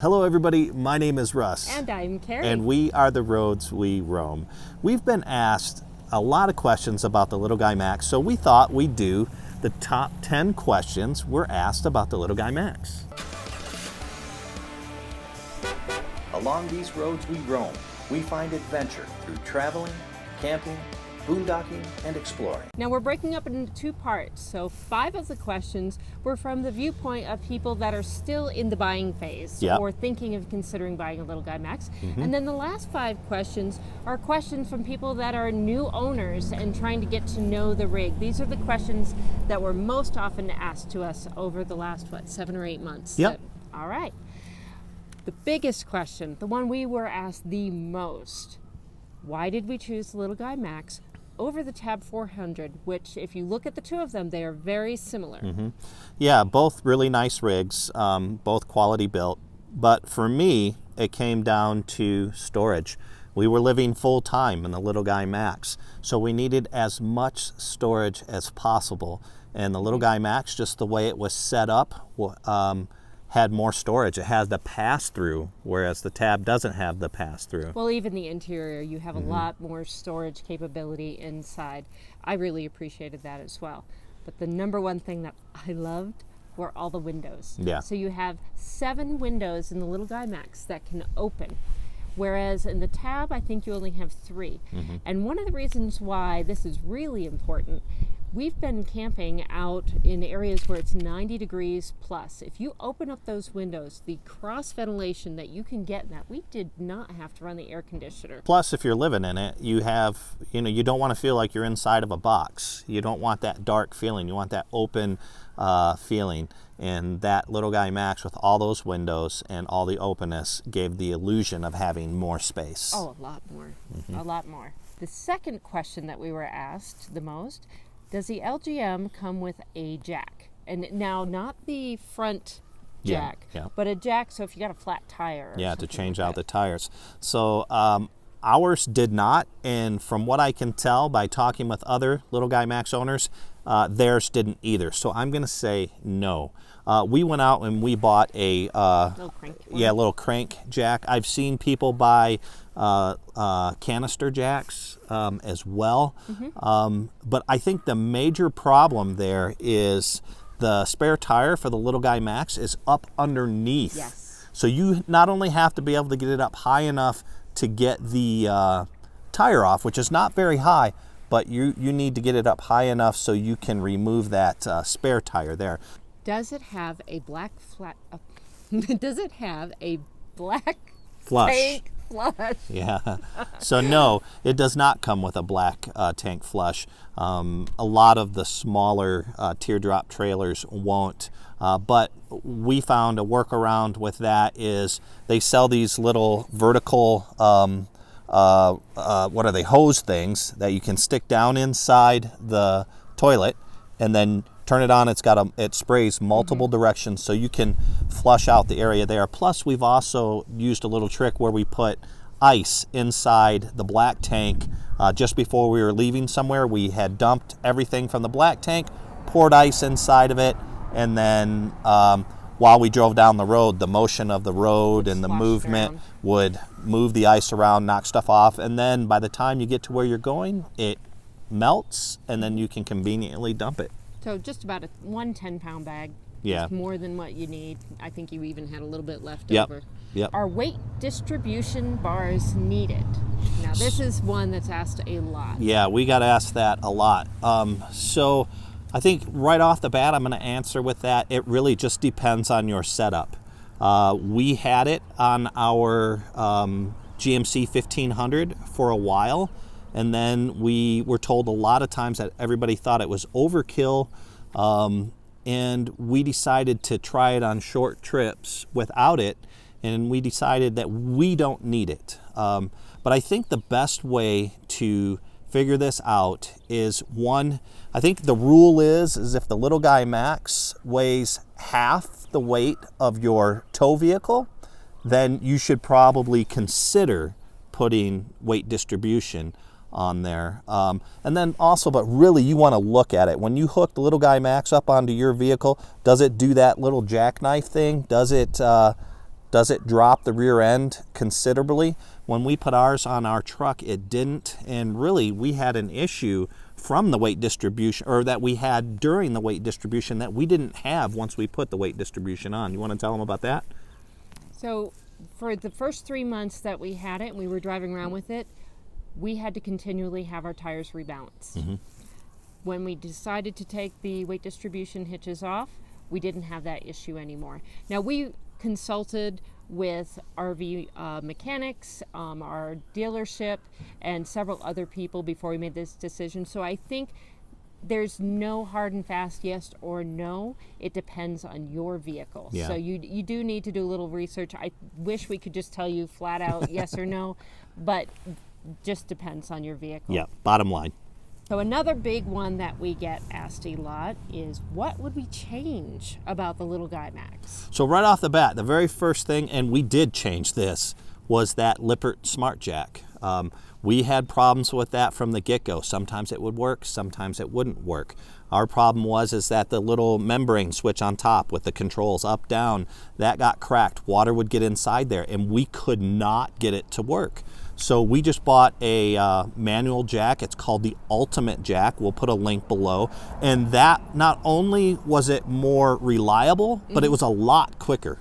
Hello everybody, my name is Russ. And I'm Carrie. And we are the Roads We Roam. We've been asked a lot of questions about the Little Guy Max, so we thought we'd do the top 10 questions we're asked about the Little Guy Max. Along these roads we roam, we find adventure through traveling, camping, boondocking, and exploring. Now we're breaking up into two parts. So 5 of the questions were from the viewpoint of people that are still in the buying phase or thinking of considering buying a Little Guy Max. And then the last 5 questions are questions from people that are new owners and trying to get to know the rig. These are the questions that were most often asked to us over the last, 7 or 8 months. Yep. All right. The biggest question, the one we were asked the most, why did we choose the Little Guy Max over the Tab 400, which if you look at the two of them, they are very similar. Yeah, both really nice rigs, both quality built. But for me, it came down to storage. We were living full time in the Little Guy Max, so we needed as much storage as possible. And the Little Guy Max, just the way it was set up, had more storage. It has the pass-through, whereas the Tab doesn't have the pass-through. Well, even the interior, you have a lot more storage capability inside. I really appreciated that as well. But the number one thing that I loved were all the windows. Yeah. So you have 7 windows in the Little Guy Max that can open. Whereas in the Tab, I think you only have 3. And one of the reasons why this is really important, we've been camping out in areas where it's 90 degrees plus. If you open up those windows, the cross ventilation that you can get in that, we did not have to run the air conditioner. Plus, if you're living in it, you have, you don't want to feel like you're inside of a box. You don't want that dark feeling. You want that open feeling. And that Little Guy Max with all those windows and all the openness gave the illusion of having more space. Oh, a lot more. A lot more. The second question that we were asked the most, does the Ldm come with a jack? And now not the front jack, but a jack so if you got a flat tire or to change out the tires. So ours did not, and from what I can tell by talking with other Little Guy Max owners, theirs didn't either. So I'm going to say no. We went out and we bought a little crank jack. I've seen people buy canister jacks as well. But I think the major problem there is the spare tire for the Little Guy Max is up underneath. Yes. So you not only have to be able to get it up high enough to get the tire off, which is not very high, but you need to get it up high enough so you can remove that spare tire there. Does it have a black does it have a black flush? Tank flush? Yeah. So no, it does not come with a black tank flush. A lot of the smaller teardrop trailers won't. But we found a workaround with that is they sell these little vertical hose things that you can stick down inside the toilet and then turn it on. It sprays multiple directions so you can flush out the area there. Plus we've also used a little trick where we put ice inside the black tank. Just before we were leaving somewhere, we had dumped everything from the black tank, poured ice inside of it, and then while we drove down the road, the motion of the road and the movement would move the ice around, knock stuff off, and then by the time you get to where you're going, it melts, and then you can conveniently dump it. So just about one 10-pound bag. Yeah. Just more than what you need. I think you even had a little bit left over. Yep. Are weight distribution bars needed? Now this is one that's asked a lot. Yeah, we got asked that a lot. So I think right off the bat, I'm going to answer with that. It really just depends on your setup. We had it on our GMC 1500 for a while, and then we were told a lot of times that everybody thought it was overkill, and we decided to try it on short trips without it, and we decided that we don't need it. But I think the best way to figure this out is, one, I think the rule is if the Little Guy Max weighs half the weight of your tow vehicle, then you should probably consider putting weight distribution on there. And then also, but really you want to look at it. When you hook the Little Guy Max up onto your vehicle, does it do that little jackknife thing? Does it Does it drop the rear end considerably? When we put ours on our truck, it didn't. And really, we had an issue from the weight distribution, or that we had during the weight distribution that we didn't have once we put the weight distribution on. You want to tell them about that? So for the first 3 months that we had it and we were driving around with it, we had to continually have our tires rebalanced. When we decided to take the weight distribution hitches off, we didn't have that issue anymore. Now, we consulted with RV mechanics, our dealership, and several other people before we made this decision. So I think there's no hard and fast yes or no. It depends on your vehicle. Yeah. So you do need to do a little research. I wish we could just tell you flat out yes or no, but just depends on your vehicle. Yeah, bottom line. So another big one that we get asked a lot is, what would we change about the Little Guy Max? So right off the bat, the very first thing, and we did change this, was that Lippert Smart Jack. We had problems with that from the get-go. Sometimes it would work, sometimes it wouldn't work. Our problem was that the little membrane switch on top with the controls up, down, that got cracked. Water would get inside there, and we could not get it to work. So we just bought a manual jack. It's called the Ultimate Jack. We'll put a link below. And that, not only was it more reliable, but it was a lot quicker.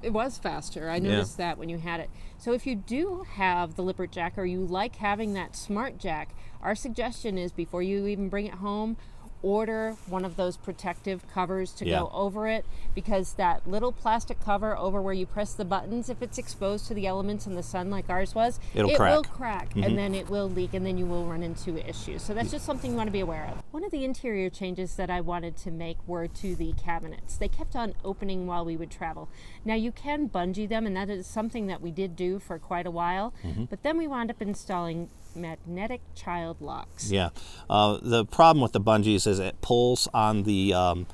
It was faster. I noticed that when you had it. So if you do have the Lippert Jack, or you like having that Smart Jack, our suggestion is, before you even bring it home, order one of those protective covers to go over it, because that little plastic cover over where you press the buttons, if it's exposed to the elements in the sun like ours was, it will crack, and then it will leak, and then you will run into issues. So that's just something you want to be aware of. One of the interior changes that I wanted to make were to the cabinets. They kept on opening while we would travel. Now, you can bungee them, and that is something that we did do for quite a while, but then we wound up installing magnetic child locks. Yeah, the problem with the bungees is it pulls on the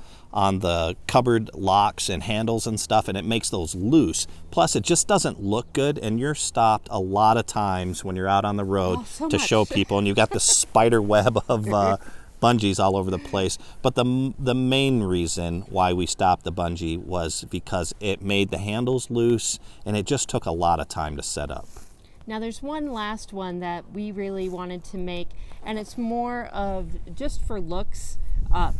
cupboard locks and handles and stuff, and it makes those loose. Plus, it just doesn't look good, and you're stopped a lot of times when you're out on the road to show people, and you've got the spider web of bungees all over the place. But the main reason why we stopped the bungee was because it made the handles loose, and it just took a lot of time to set up. Now, there's one last one that we really wanted to make, and it's more of just for looks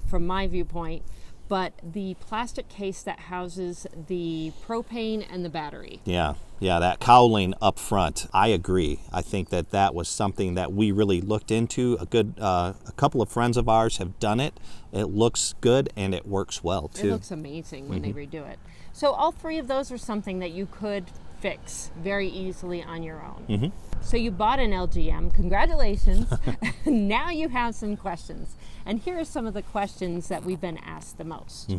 from my viewpoint, but the plastic case that houses the propane and the battery. Yeah, that cowling up front, I agree. I think that was something that we really looked into. A couple of friends of ours have done it. It looks good, and it works well, too. It looks amazing when they redo it. So all three of those are something that you could fix very easily on your own. So you bought an LGM, congratulations. Now you have some questions, and here are some of the questions that we've been asked the most.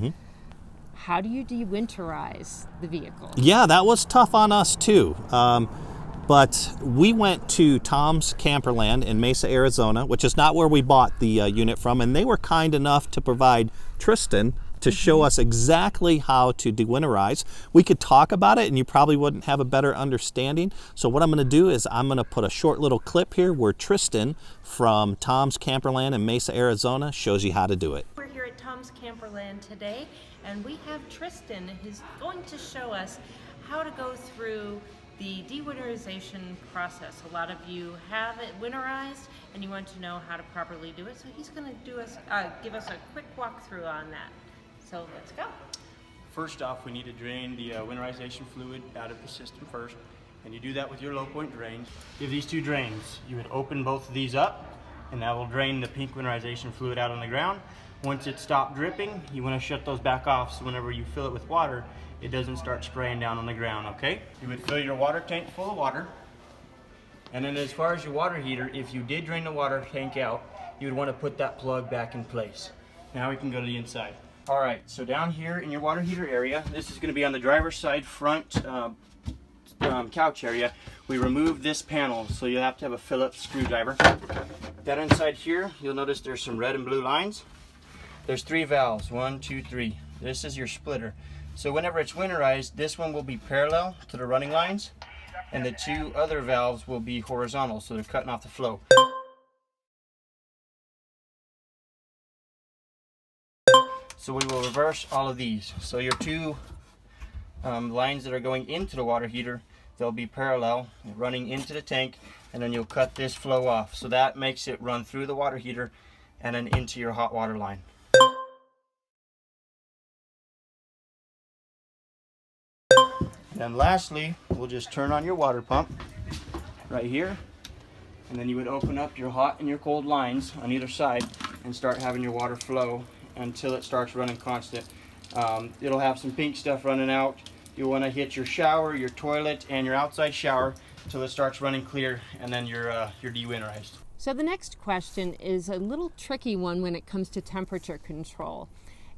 How do you dewinterize the vehicle? Yeah, that was tough on us too, but we went to Tom's Camperland in Mesa, Arizona, which is not where we bought the unit from, and they were kind enough to provide Tristan to show us exactly how to dewinterize. We could talk about it and you probably wouldn't have a better understanding. So what I'm gonna do is I'm gonna put a short little clip here where Tristan from Tom's Camperland in Mesa, Arizona shows you how to do it. We're here at Tom's Camperland today, and we have Tristan who's going to show us how to go through the dewinterization process. A lot of you have it winterized and you want to know how to properly do it, so he's gonna give us a quick walkthrough on that. So let's go. First off, we need to drain the winterization fluid out of the system first, and you do that with your low point drains. You have these two drains. You would open both of these up, and that will drain the pink winterization fluid out on the ground. Once it stopped dripping, you want to shut those back off, so whenever you fill it with water, it doesn't start spraying down on the ground, okay? You would fill your water tank full of water, and then as far as your water heater, if you did drain the water tank out, you would want to put that plug back in place. Now we can go to the inside. All right, so down here in your water heater area, this is going to be on the driver's side front couch area. We removed this panel, so you'll have to have a Phillips screwdriver. That inside here, you'll notice there's some red and blue lines. There's 3 valves, 1, 2, 3. This is your splitter. So whenever it's winterized, this one will be parallel to the running lines, and the 2 other valves will be horizontal, so they're cutting off the flow. So we will reverse all of these. So your 2 lines that are going into the water heater, they'll be parallel, running into the tank, and then you'll cut this flow off. So that makes it run through the water heater and then into your hot water line. Then lastly, we'll just turn on your water pump right here, and then you would open up your hot and your cold lines on either side and start having your water flow until it starts running constant. It'll have some pink stuff running out. You'll want to hit your shower, your toilet, and your outside shower until it starts running clear, and then you're dewinterized. So the next question is a little tricky one when it comes to temperature control.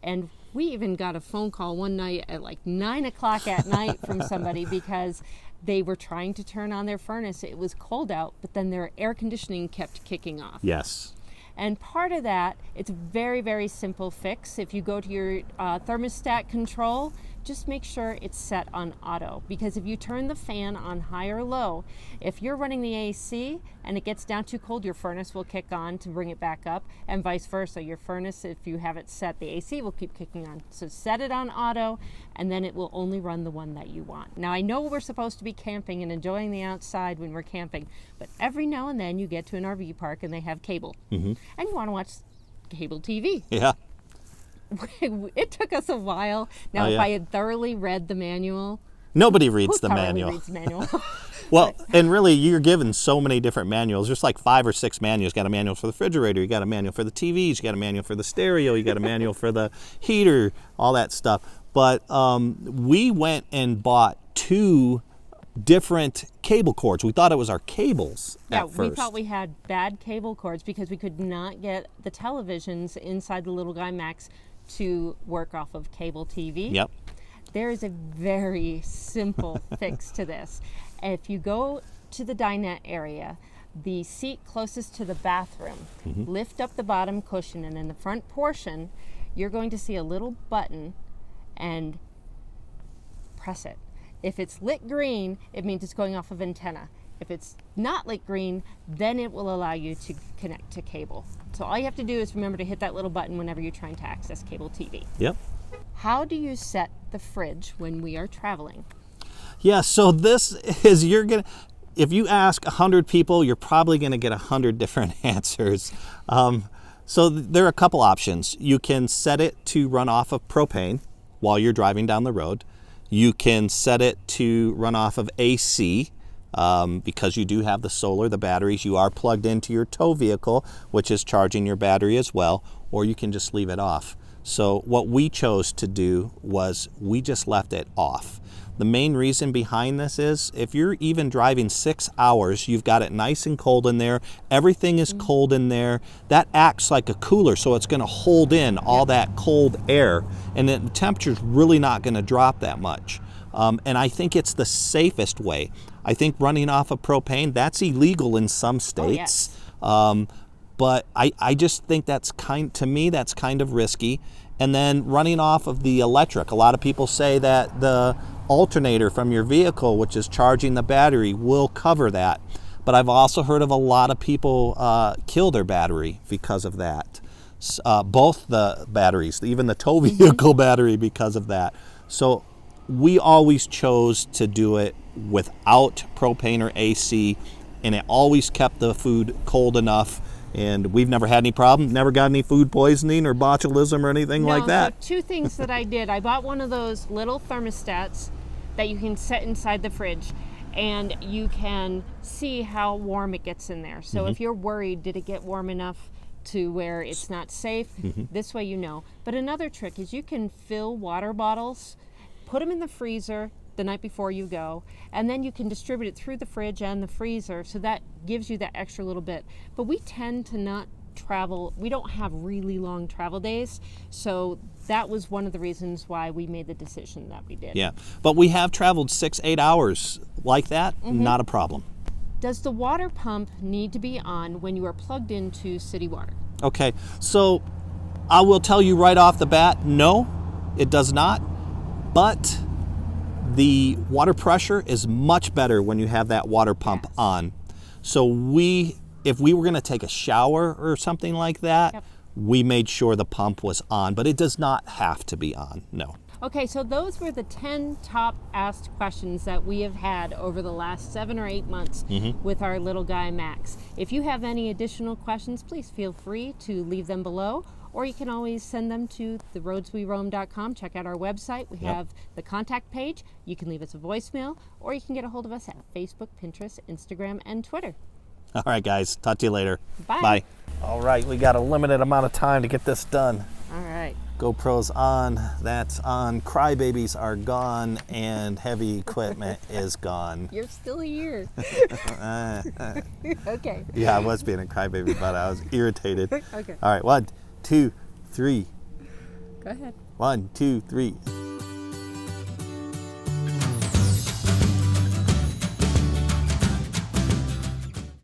And we even got a phone call one night at like 9 o'clock at night from somebody because they were trying to turn on their furnace. It was cold out, but then their air conditioning kept kicking off. Yes. And part of that, it's a very, very simple fix. If you go to your thermostat control, just make sure it's set on auto. Because if you turn the fan on high or low, if you're running the AC and it gets down too cold, your furnace will kick on to bring it back up, and vice versa. Your furnace, if you have it set, the AC will keep kicking on. So set it on auto, and then it will only run the one that you want. Now, I know we're supposed to be camping and enjoying the outside when we're camping, but every now and then you get to an RV park and they have cable. And you want to watch cable TV. Yeah. It took us a while. Now, if I had thoroughly read the manual, Nobody reads the who thoroughly manual. reads the manual? Well, and really, you're given so many different manuals. There's like 5 or 6 manuals. You got a manual for the refrigerator, you got a manual for the TVs, you got a manual for the stereo, you got a manual for the heater, all that stuff. But we went and bought 2 different cable cords. We thought it was our cables at first. We thought we had bad cable cords because we could not get the televisions inside the Little Guy Max to work off of cable TV. Yep. There is a very simple fix to this. If you go to the dinette area, the seat closest to the bathroom, lift up the bottom cushion, and in the front portion, you're going to see a little button, and press it. If it's lit green, it means it's going off of antenna. If it's not lit green, then it will allow you to connect to cable. So all you have to do is remember to hit that little button whenever you're trying to access cable TV. Yep. How do you set the fridge when we are traveling? Yeah, so this is, if you ask 100 people, you're probably going to get 100 different answers. So there are a couple options. You can set it to run off of propane while you're driving down the road. You can set it to run off of AC because you do have the solar, the batteries. You are plugged into your tow vehicle, which is charging your battery as well, or you can just leave it off. So what we chose to do was we just left it off. The main reason behind this is if you're even driving 6 hours, you've got it nice and cold in there. Everything is cold in there. That acts like a cooler, so it's going to hold in all that cold air, and then the temperature's really not going to drop that much. And I think it's the safest way. I think running off of propane, that's illegal in some states. But I just think that's to me, that's kind of risky. And then running off of the electric. A lot of people say that the alternator from your vehicle, which is charging the battery, will cover that. But I've also heard of a lot of people kill their battery because of that. Both the batteries, even the tow vehicle battery, because of that. So we always chose to do it without propane or AC, and it always kept the food cold enough. And we've never had any problem, never got any food poisoning or botulism or anything like that. So 2 things that I did. I bought one of those little thermostats that you can set inside the fridge, and you can see how warm it gets in there. So if you're worried, did it get warm enough to where it's not safe, this way you know. But another trick is you can fill water bottles, put them in the freezer the night before you go, and then you can distribute it through the fridge and the freezer, so that gives you that extra little bit. But we tend to not travel, we don't have really long travel days, so that was one of the reasons why we made the decision that we did. Yeah, but we have traveled 6-8 hours like that, not a problem. Does the water pump need to be on when you are plugged into city water? Okay, so I will tell you right off the bat, no, it does not, but the water pressure is much better when you have that water pump on. So if we were going to take a shower or something like that, we made sure the pump was on, but it does not have to be on, no. Okay, so those were the 10 top asked questions that we have had over the last 7 or 8 months with our little guy Max. If you have any additional questions, please feel free to leave them below, or you can always send them to theroadsweroam.com. Check out our website. We have the contact page. You can leave us a voicemail, or you can get a hold of us at Facebook, Pinterest, Instagram, and Twitter. All right, guys. Talk to you later. Bye. Bye. All right, we got a limited amount of time to get this done. All right. GoPro's on, that's on, crybabies are gone, and heavy equipment is gone. You're still here. Okay. Yeah, I was being a crybaby, but I was irritated. Okay. All right, 1, 2, 3. Go ahead. 1, 2, 3.